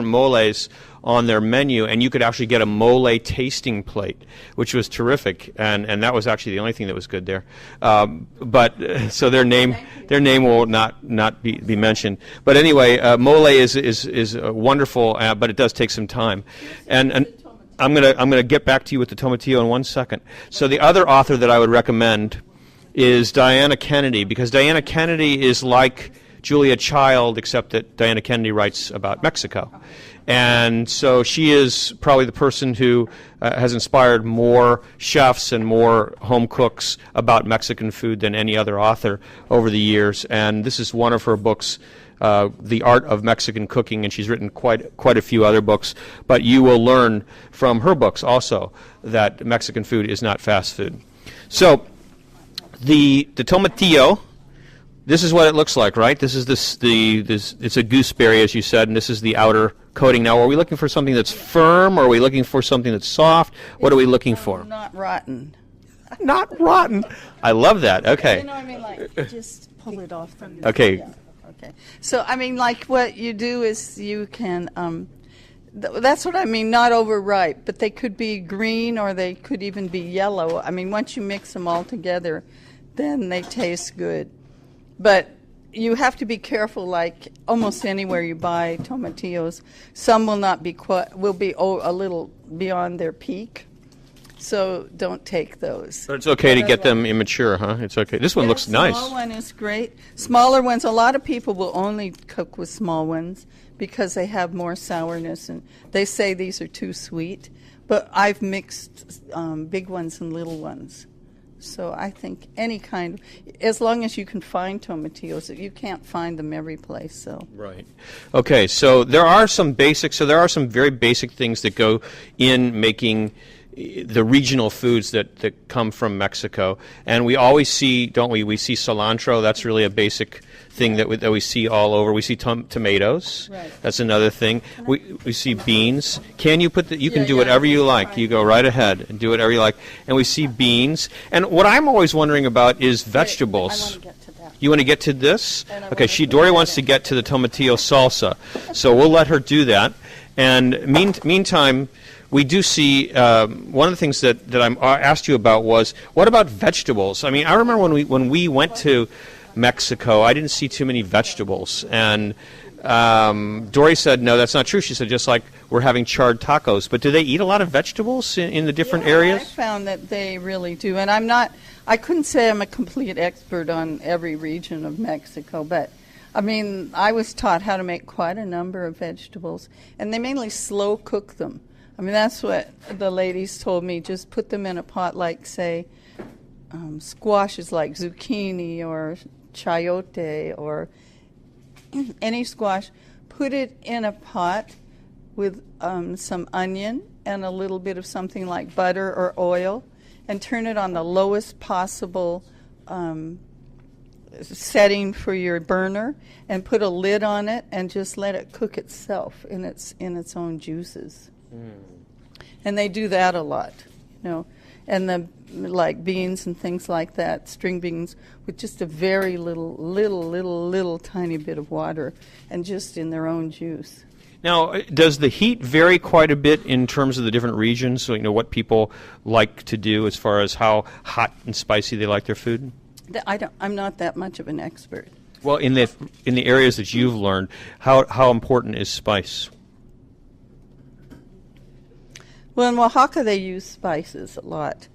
moles on their menu, and you could actually get a mole tasting plate, which was terrific, and that was actually the only thing that was good there. So their name will not be mentioned. But anyway, mole is wonderful, but it does take some time, and I'm gonna get back to you with the tomatillo in 1 second. So the other author that I would recommend is Diana Kennedy, because Diana Kennedy is like Julia Child, except that Diana Kennedy writes about Mexico. And so she is probably the person who has inspired more chefs and more home cooks about Mexican food than any other author over the years. And this is one of her books, The Art of Mexican Cooking, and she's written quite a few other books. But you will learn from her books also that Mexican food is not fast food. So the tomatillo, this is what it looks like, right? This is it's a gooseberry, as you said, and this is the outer coating. Now, are we looking for something that's firm, or are we looking for something that's soft? What are we looking for? Not rotten. Not rotten. I love that. Okay. You know what I mean? Like, just pull it off. Okay. Yeah. Okay. So, I mean, like what you do is you can, that's what I mean, not overripe, but they could be green or they could even be yellow. I mean, once you mix them all together, then they taste good. But you have to be careful, like almost anywhere you buy tomatillos, some will be a little beyond their peak. So don't take those. But it's okay to get them immature, huh? It's okay. This one looks nice. Small one is great. Smaller ones, a lot of people will only cook with small ones because they have more sourness, and they say these are too sweet. But I've mixed big ones and little ones. So I think any kind, as long as you can find tomatillos, you can't find them every place. So right. Okay. So there are some very basic things that go in making the regional foods that come from Mexico, and we always see, don't we? We see cilantro. That's really a basic thing that we see all over. We see tomatoes. Right. That's another thing. We see beans. Can you put you can do whatever you like. You go right ahead and do whatever you like. And we see beans. And what I'm always wondering about is vegetables. I want to get to that. You want to get to this? Okay. Dory wants to get to the tomatillo salsa, so we'll let her do that. And meantime, we do see one of the things that I asked you about was, what about vegetables? I mean, I remember when we went to Mexico, I didn't see too many vegetables, and Dory said, no, that's not true. She said, just like we're having charred tacos. But do they eat a lot of vegetables in the different I areas? found that they really do. And I couldn't say I'm a complete expert on every region of Mexico, but I mean, I was taught how to make quite a number of vegetables, and they mainly slow cook them. I mean, that's what the ladies told me. Just put them in a pot like, say, squashes like zucchini or chayote or any squash. Put it in a pot with some onion and a little bit of something like butter or oil, and turn it on the lowest possible setting for your burner, and put a lid on it and just let it cook itself in its own juices. And they do that a lot, you know. And the like beans and things like that, string beans, with just a very little tiny bit of water, and just in their own juice. Now, does the heat vary quite a bit in terms of the different regions? So, you know, what people like to do as far as how hot and spicy they like their food? I'm not that much of an expert. Well, in the areas that you've learned, how important is spice? Well, in Oaxaca, they use spices a lot.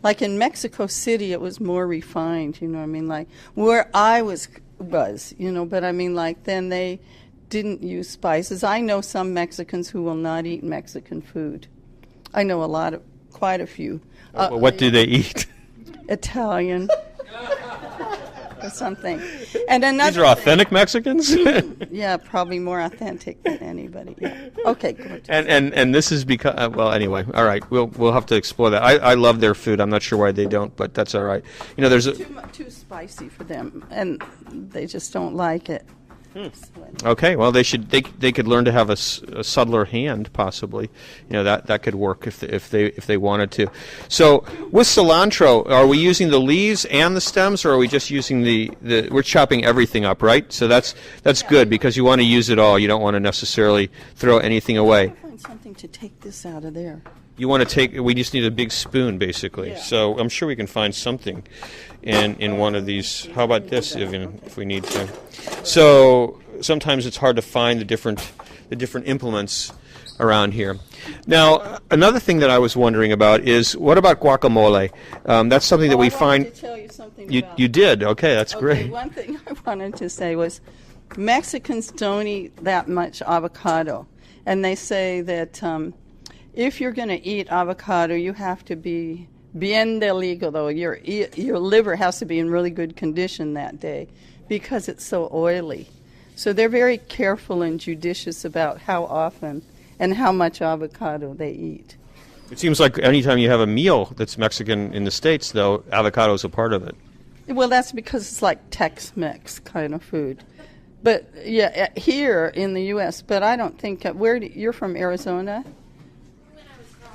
Like in Mexico City, it was more refined, you know what I mean? Like where I was, you know, but I mean, like then they didn't use spices. I know some Mexicans who will not eat Mexican food. I know quite a few. What do they eat? Italian. Or something. And another These are authentic Mexicans? Yeah, probably more authentic than anybody. Yeah. Okay, good. And this is because well, anyway, all right, we'll have to explore that. I love their food. I'm not sure why they don't, but that's all right. You know, there's too spicy for them, and they just don't like it. Okay, well, they could learn to have a subtler hand, possibly. You know, that could work if they wanted to. So with cilantro, are we using the leaves and the stems, or are we just using we're chopping everything up, right? So that's good, because you want to use it all. You don't want to necessarily throw anything away. Find something to take this out of there. You want to we just need a big spoon, basically. Yeah. So I'm sure we can find something in one of these. How about this, even if we need to? So sometimes it's hard to find the different implements around here. Now, another thing that I was wondering about is, what about guacamole? That's something that we find. I wanted to tell you something about. You did? Okay, that's great. One thing I wanted to say was Mexicans don't eat that much avocado. And they say that if you're going to eat avocado, you have to be bien del hígado. Your liver has to be in really good condition that day because it's so oily. So they're very careful and judicious about how often and how much avocado they eat. It seems like anytime you have a meal that's Mexican in the States, though, avocado is a part of it. Well, that's because it's like Tex-Mex kind of food. But, yeah, here in the U.S., but I don't think, you're from Arizona?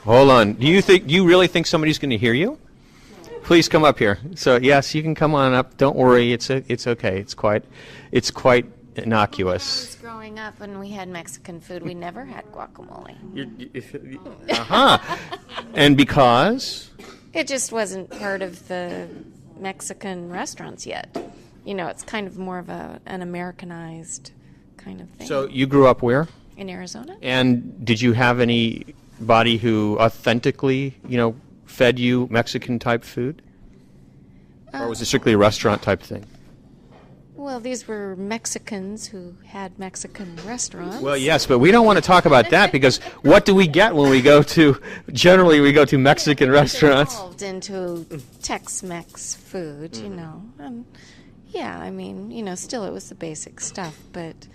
Hold on. Do you really think somebody's going to hear you? Please come up here. So yes, you can come on up. Don't worry. It's okay. It's quite innocuous. When I was growing up and we had Mexican food, we never had guacamole. And because? It just wasn't part of the Mexican restaurants yet. You know, it's kind of more of an Americanized kind of thing. So you grew up where? In Arizona. And did you have anybody who authentically, fed you Mexican-type food? Or was it strictly a restaurant-type thing? Well, these were Mexicans who had Mexican restaurants. Well, yes, but we don't want to talk about that because what do we get when we go to, generally we go to Mexican restaurants? Evolved into Tex-Mex food, And, yeah, I mean, still it was the basic stuff, but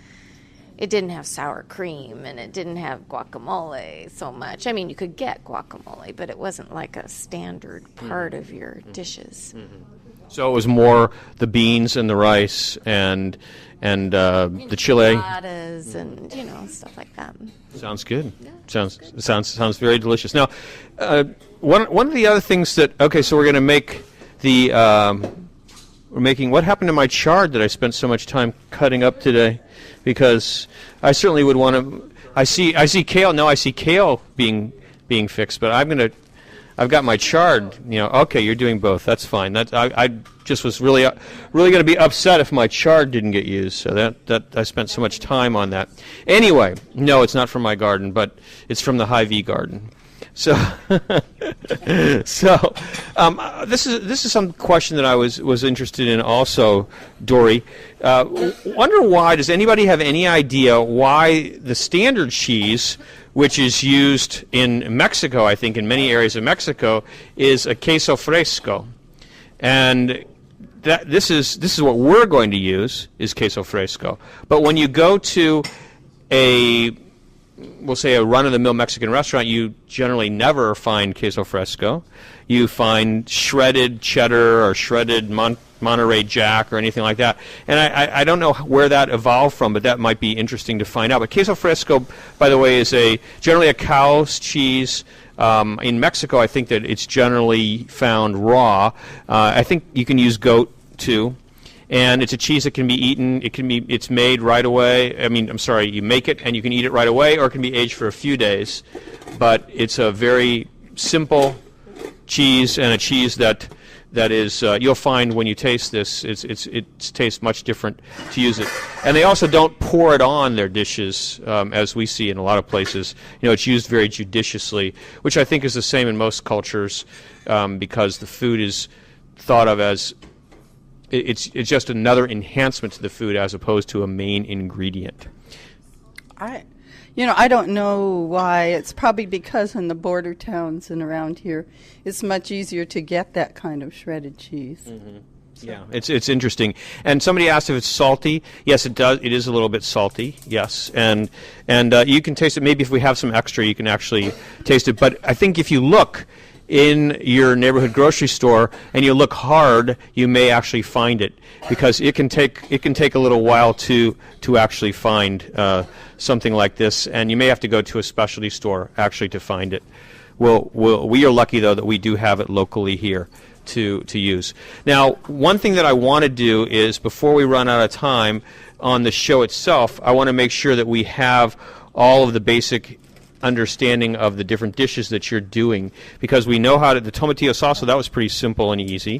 it didn't have sour cream and it didn't have guacamole so much. I mean, you could get guacamole, but it wasn't like a standard part of your dishes. Mm-hmm. So it was more the beans and the rice and the chile. Enchiladas and stuff like that. Sounds good. Yeah, Sounds very delicious. Now, one of the other things that so we're going to make what happened to my chard that I spent so much time cutting up today, because I certainly would want to. I see kale. No, I see kale being fixed, but I'm I've got my chard. Okay, you're doing both. That's fine. I just was really going to be upset if my chard didn't get used. So that I spent so much time on that. Anyway, no, it's not from my garden, but it's from the Hy-Vee garden. So, this is some question that I was interested in also, Dory. Wonder why? Does anybody have any idea why the standard cheese, which is used in Mexico, I think in many areas of Mexico, is a queso fresco, and this is what we're going to use is queso fresco. But when you go to we'll say a run-of-the-mill Mexican restaurant, you generally never find queso fresco. You find shredded cheddar or shredded Monterey Jack or anything like that. And I don't know where that evolved from, but that might be interesting to find out. But queso fresco, by the way, is generally a cow's cheese. In Mexico, I think that it's generally found raw. I think you can use goat too. And it's a cheese that can be eaten. It's made right away. You make it and you can eat it right away, or it can be aged for a few days. But it's a very simple cheese, and a cheese that is you'll find when you taste this, it tastes much different to use it. And they also don't pour it on their dishes as we see in a lot of places. It's used very judiciously, which I think is the same in most cultures because the food is thought of as it's just another enhancement to the food as opposed to a main ingredient. I don't know why. It's probably because in the border towns and around here, it's much easier to get that kind of shredded cheese. Mm-hmm. Yeah, it's interesting. And somebody asked if it's salty. Yes, it does. It is a little bit salty. Yes, and you can taste it. Maybe if we have some extra, you can actually taste it. But I think if you look in your neighborhood grocery store and you look hard, you may actually find it, because it can take a little while to actually find something like this, and you may have to go to a specialty store actually to find it. We are lucky though that we do have it locally here to use. Now, one thing that I want to do is, before we run out of time on the show itself, I want to make sure that we have all of the basic understanding of the different dishes that you're doing, because we know how to, the tomatillo salsa, that was pretty simple and easy.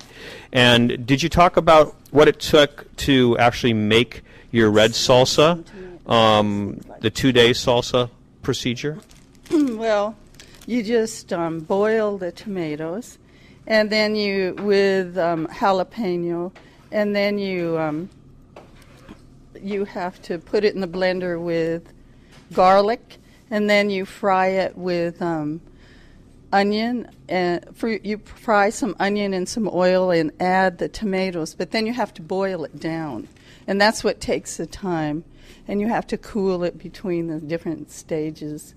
And did you talk about what it took to actually make your red salsa, the 2-day salsa procedure? Well, you just boil the tomatoes, and then with jalapeno, and then you have to put it in the blender with garlic. And then you fry it with onion, and you fry some onion and some oil and add the tomatoes, but then you have to boil it down. And that's what takes the time. And you have to cool it between the different stages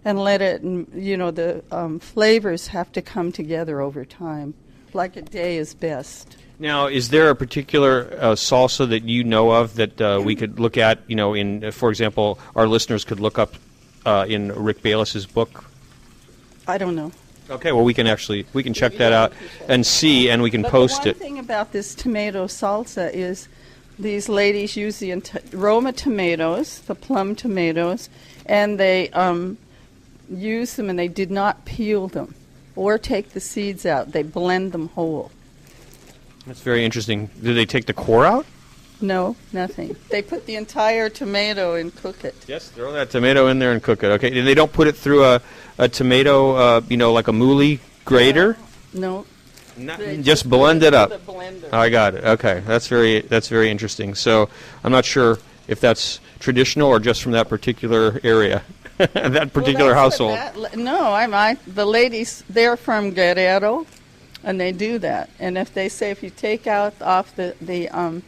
and let it, the flavors have to come together over time. Like a day is best. Now, is there a particular salsa that you know of that we could look at, for example, our listeners could look up in Rick Bayless's book? I don't know. Okay, well, we can check that out and see, and we can post it. The one thing about this tomato salsa is these ladies use the Roma tomatoes, the plum tomatoes, and they use them, and they did not peel them or take the seeds out. They blend them whole. That's very interesting. Do they take the core out? No, nothing. They put the entire tomato and cook it. Yes, throw that tomato in there and cook it. Okay, and they don't put it through a tomato, like a mouli grater? No. Just blend it up. Blender. I got it. Okay, that's very interesting. So I'm not sure if that's traditional or just from that particular area, that particular household. The ladies, they're from Guerrero, and they do that. And if you take off the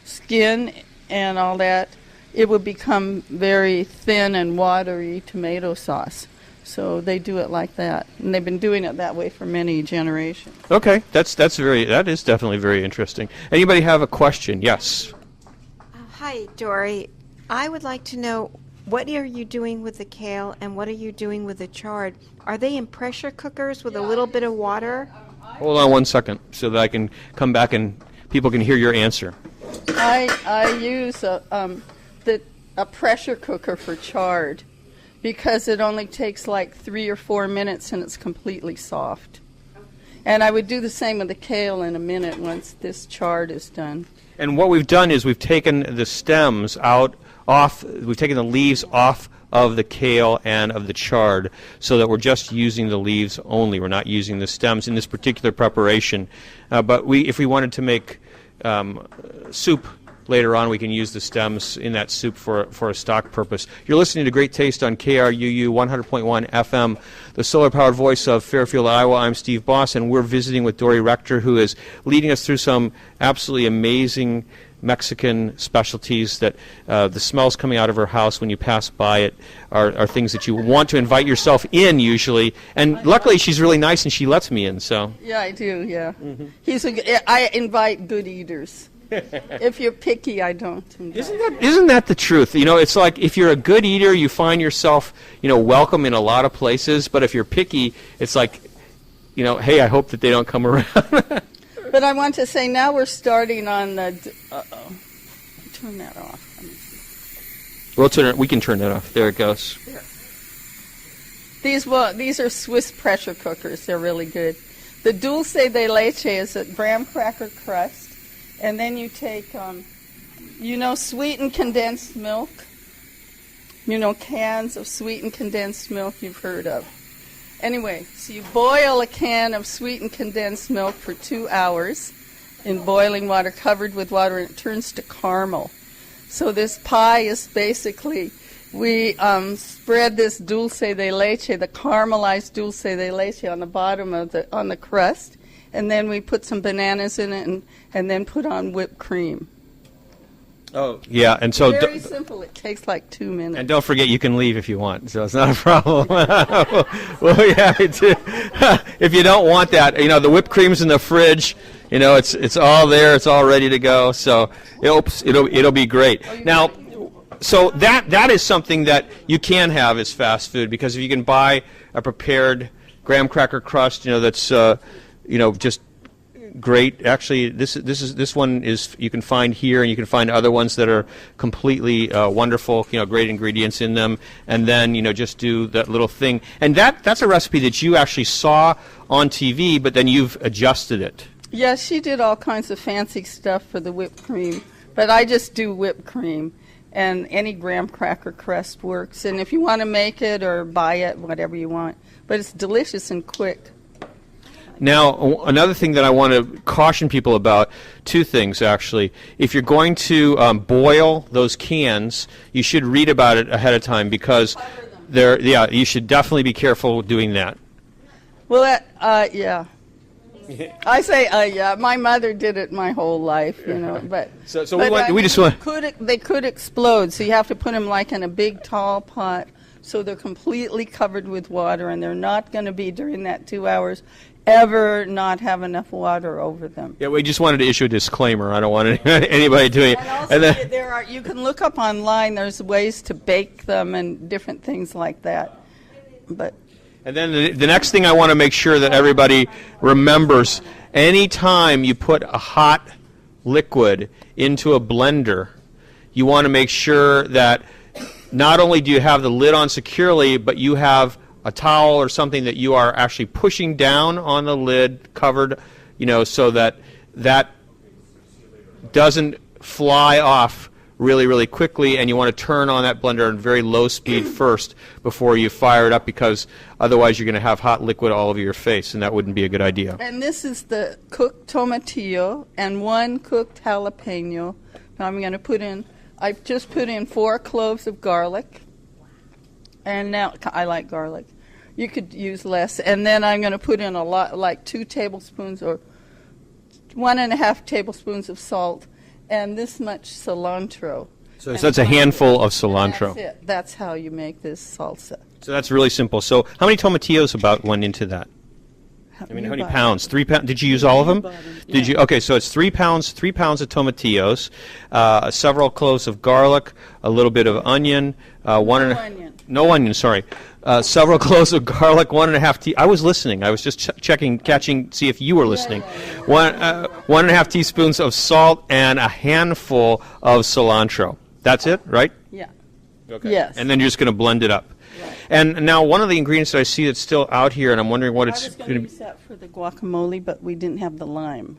skin and all that, it will become very thin and watery tomato sauce. So they do it like that, and they've been doing it that way for many generations. Okay, that is definitely very interesting. Anybody have a question? Yes. Hi, Dory. I would like to know, what are you doing with the kale, and what are you doing with the chard? Are they in pressure cookers with a little bit of water? Hold on 1 second so that I can come back and people can hear your answer. I use a pressure cooker for chard, because it only takes like 3 or 4 minutes and it's completely soft. And I would do the same with the kale in a minute once this chard is done. And what we've done is we've taken the stems we've taken the leaves off of the kale and of the chard so that we're just using the leaves only. We're not using the stems in this particular preparation. But if we wanted to make soup later on, we can use the stems in that soup for a stock purpose. You're listening to Great Taste on KRUU 100.1 FM, the solar-powered voice of Fairfield, Iowa. I'm Steve Boss, and we're visiting with Dori Rector, who is leading us through some absolutely amazing Mexican specialties that the smells coming out of her house when you pass by it are things that you want to invite yourself in usually. And luckily she's really nice and she lets me in. So yeah, I do. Yeah, I invite good eaters. If you're picky, I don't. Isn't that the truth? You know, it's like if you're a good eater, you find yourself, welcome in a lot of places. But if you're picky, it's like, hey, I hope that they don't come around. But I want to say now we're starting on the. Turn that off. We can turn that off. There it goes. These are Swiss pressure cookers. They're really good. The dulce de leche is a graham cracker crust, and then you take, sweetened condensed milk. Cans of sweetened condensed milk you've heard of. Anyway, so you boil a can of sweetened condensed milk for 2 hours in boiling water, covered with water, and it turns to caramel. So this pie is basically, we spread this dulce de leche, the caramelized dulce de leche, on the bottom of on the crust, and then we put some bananas in it, and then put on whipped cream. Oh, yeah, and so very simple. It takes like 2 minutes. And don't forget, you can leave if you want, so it's not a problem. We'll be happy to. If you don't want that, the whipped cream's in the fridge. It's all there. It's all ready to go. So it'll be great. Now, so that is something that you can have as fast food, because if you can buy a prepared graham cracker crust, that's just great. Actually, this one is you can find here, and you can find other ones that are completely wonderful. Great ingredients in them, and then just do that little thing. And that's a recipe that you actually saw on TV, but then you've adjusted it. Yeah, she did all kinds of fancy stuff for the whipped cream, but I just do whipped cream, and any graham cracker crust works. And if you want to make it or buy it, whatever you want, but it's delicious and quick. Now, another thing that I want to caution people about, 2 things actually. If you're going to boil those cans, you should read about it ahead of time, because you should definitely be careful doing that. Well, yeah. I say, yeah. My mother did it my whole life, but they could explode, so you have to put them like in a big tall pot, so they're completely covered with water, and they're not going to be, during that 2 hours, ever not have enough water over them. Yeah, we just wanted to issue a disclaimer. I don't want anybody doing it. And also, you can look up online. There's ways to bake them and different things like that. And then the next thing I want to make sure that everybody remembers: anytime you put a hot liquid into a blender, you want to make sure that not only do you have the lid on securely, but you have a towel or something that you are actually pushing down on the lid, covered, so that doesn't fly off really, really quickly. And you want to turn on that blender at very low speed first before you fire it up, because otherwise you're going to have hot liquid all over your face, and that wouldn't be a good idea. And this is the cooked tomatillo and 1 cooked jalapeno. Now I'm going to I've just put in 4 cloves of garlic. And now, I like garlic. You could use less. And then I'm going to put in a lot, like 2 tablespoons or 1.5 tablespoons of salt, and this much cilantro. So that's a handful of cilantro. That's it. That's how you make this salsa. So that's really simple. So how many tomatillos about went into that? How many pounds? 3 pounds. Did you use all of them? Did you? Okay, so it's 3 pounds. 3 pounds of tomatillos, several cloves of garlic, a little bit of onion, no onion. Sorry, several cloves of garlic, 1.5 I was listening. I was just catching, see if you were listening. 1.5 teaspoons of salt and a handful of cilantro. That's it, right? Yeah. Okay. Yes. And then you're just going to blend it up. Right. And now one of the ingredients that I see that's still out here, and I'm wondering what I it's was going going to to use that for the guacamole, but we didn't have the lime.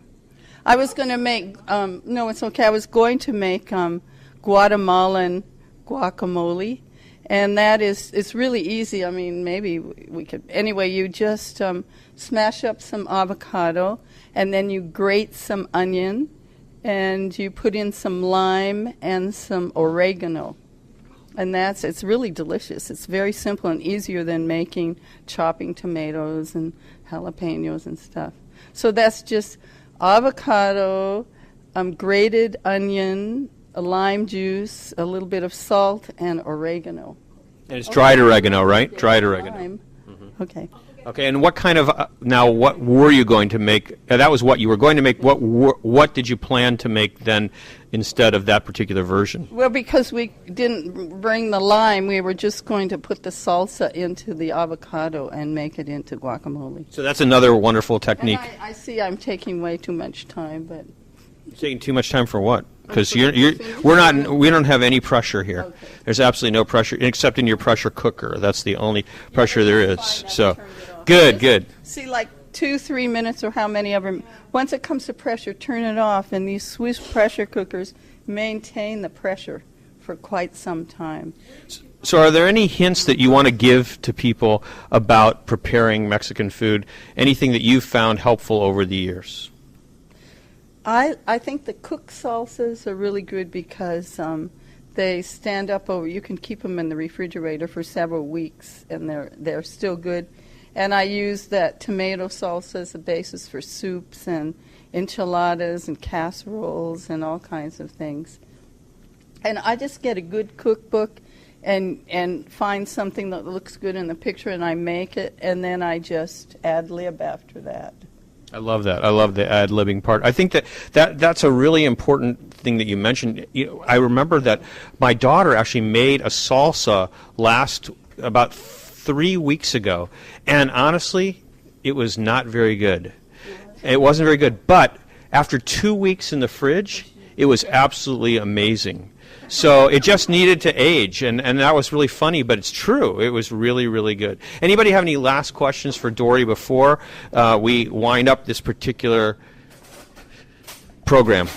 I was going to make, no, it's okay. I was going to make Guatemalan guacamole, and that is, it's really easy. I mean, maybe we could, anyway, you just smash up some avocado, and then you grate some onion, and you put in some lime and some oregano. And it's really delicious. It's very simple and easier than chopping tomatoes and jalapenos and stuff. So that's just avocado, grated onion, a lime juice, a little bit of salt, and oregano. And it's dried oregano, right? Dried oregano. Lime. Okay. Okay, and what kind of, now what were you going to make? That was what you were going to make. What did you plan to make then instead of that particular version? Well, because we didn't bring the lime, we were just going to put the salsa into the avocado and make it into guacamole. So that's another wonderful technique. And I see I'm taking way too much time, but... Taking too much time for what? Because we don't have any pressure here. Okay. There's absolutely no pressure except in your pressure cooker. That's the only pressure there is. So, good. See, like 2-3 minutes or how many ever. Once it comes to pressure, turn it off. And these Swiss pressure cookers maintain the pressure for quite some time. So are there any hints that you want to give to people about preparing Mexican food? Anything that you've found helpful over the years? I think the cooked salsas are really good because they stand up over. You can keep them in the refrigerator for several weeks, and they're still good. And I use that tomato salsa as a basis for soups and enchiladas and casseroles and all kinds of things. And I just get a good cookbook and find something that looks good in the picture, and I make it, and then I just ad-lib after that. I love that. I love the ad-libbing part. I think that's a really important thing that you mentioned. I remember that my daughter actually made a salsa about 3 weeks ago, and honestly, it was not very good. It wasn't very good, but after 2 weeks in the fridge, it was absolutely amazing. So it just needed to age, and that was really funny, but it's true. It was really, really good. Anybody have any last questions for Dory before we wind up this particular program?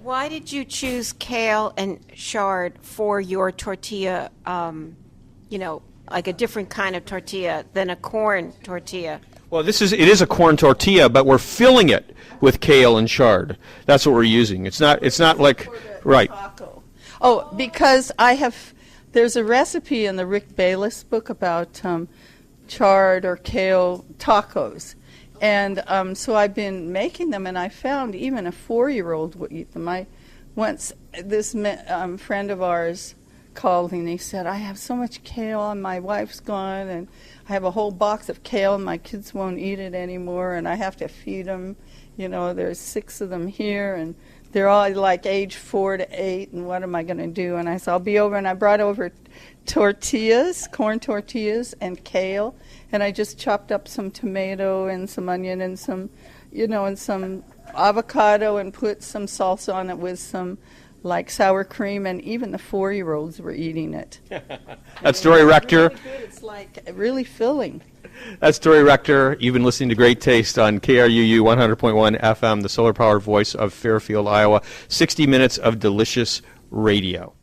Why did you choose kale and chard for your tortilla, like a different kind of tortilla than a corn tortilla? Well, it is a corn tortilla, but we're filling it with kale and chard. That's what we're using. It's not like, right. Taco. Oh, because there's a recipe in the Rick Bayless book about chard or kale tacos. And so I've been making them, and I found even a 4-year-old would eat them. Once this friend of ours called me, and he said, I have so much kale, and my wife's gone, and I have a whole box of kale, and my kids won't eat it anymore, and I have to feed them. There's 6 of them here, and they're all like age 4 to 8, and what am I going to do? And I said, I'll be over, and I brought over tortillas, corn tortillas, and kale, and I just chopped up some tomato and some onion and some, and some avocado, and put some salsa on it with some like sour cream, and even the 4-year-olds were eating it. That's Dory Rector. Really good. It's like really filling. That's Dory Rector. You've been listening to Great Taste on KRUU 100.1 FM, the solar-powered voice of Fairfield, Iowa. 60 minutes of delicious radio.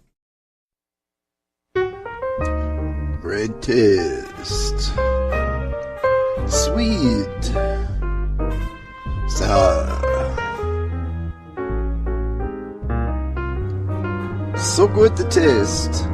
Great taste. Sweet. Sour. So good to taste.